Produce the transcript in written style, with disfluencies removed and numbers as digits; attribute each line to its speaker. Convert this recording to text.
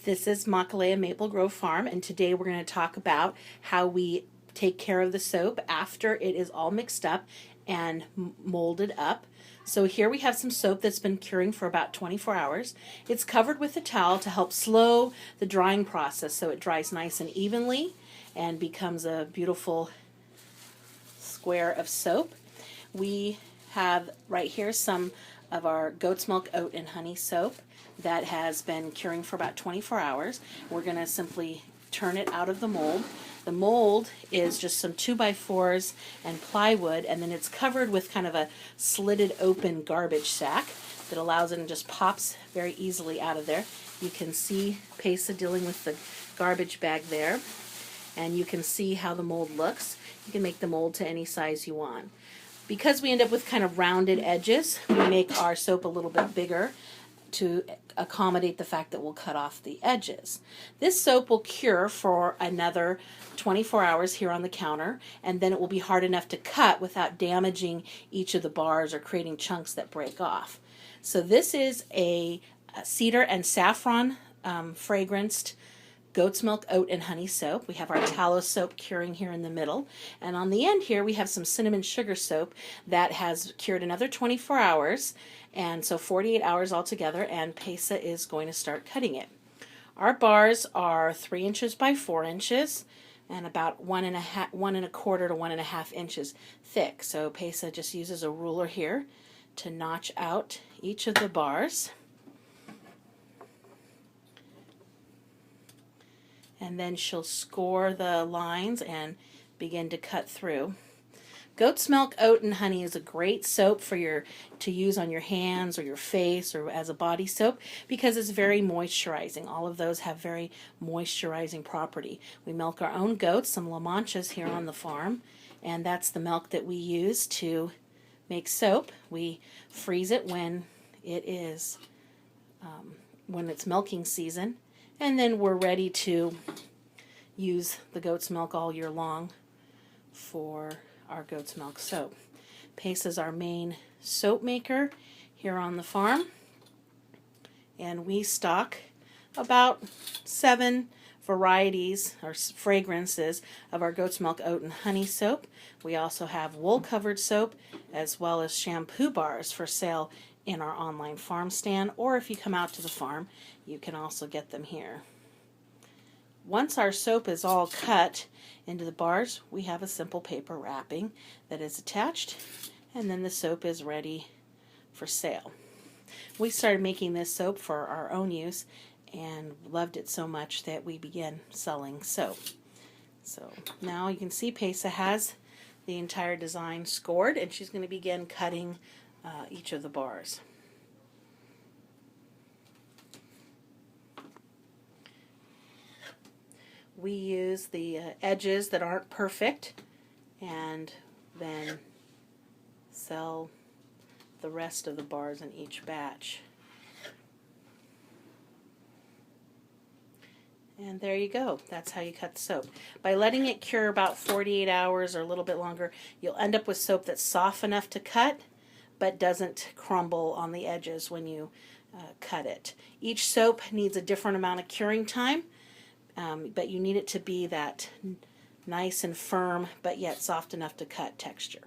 Speaker 1: This is Makalea Maple Grove Farm, and today we're going to talk about how we take care of the soap after it is all mixed up and molded up. So here we have some soap that's been curing for about 24 hours. It's covered with a towel to help slow the drying process so it dries nice and evenly and becomes a beautiful square of soap. We have right here some of our goat's milk, oat, and honey soap that has been curing for about 24 hours. We're going to simply turn it out of the mold. The mold is just some 2x4s and plywood, and then it's covered with kind of a slitted open garbage sack that allows it and just pops very easily out of there. You can see Pesa dealing with the garbage bag there, and you can see how the mold looks. You can make the mold to any size you want. Because we end up with kind of rounded edges, we make our soap a little bit bigger to accommodate the fact that we'll cut off the edges. This soap will cure for another 24 hours here on the counter, and then it will be hard enough to cut without damaging each of the bars or creating chunks that break off. So this is a cedar and saffron fragranced goat's milk, oat, and honey soap. We have our tallow soap curing here in the middle. And on the end here, we have some cinnamon sugar soap that has cured another 24 hours. And so 48 hours altogether, and Pesa is going to start cutting it. Our bars are 3 inches by 4 inches and about 1.25 to 1.5 inches thick. So Pesa just uses a ruler here to notch out each of the bars. And then she'll score the lines and begin to cut through. Goat's milk, oat, and honey is a great soap for to use on your hands or your face or as a body soap because it's very moisturizing. All of those have very moisturizing property. We milk our own goats, some La Manchas here on the farm, and that's the milk that we use to make soap. We freeze it when it's milking season. And then we're ready to use the goat's milk all year long for our goat's milk soap. Pesa is our main soap maker here on the farm. And we stock about 7 varieties or fragrances of our goat's milk, oat, and honey soap. We also have wool-covered soap as well as shampoo bars for sale in our online farm stand, or if you come out to the farm, you can also get them here. Once our soap is all cut into the bars, we have a simple paper wrapping that is attached, and then the soap is ready for sale. We started making this soap for our own use and loved it so much that we began selling soap. So now you can see Pesa has the entire design scored, and she's going to begin cutting each of the bars. We use the edges that aren't perfect and then sell the rest of the bars in each batch. And there you go. That's how you cut the soap. By letting it cure about 48 hours or a little bit longer, you'll end up with soap that's soft enough to cut but doesn't crumble on the edges when you cut it. Each soap needs a different amount of curing time, but you need it to be that nice and firm but yet soft enough to cut texture.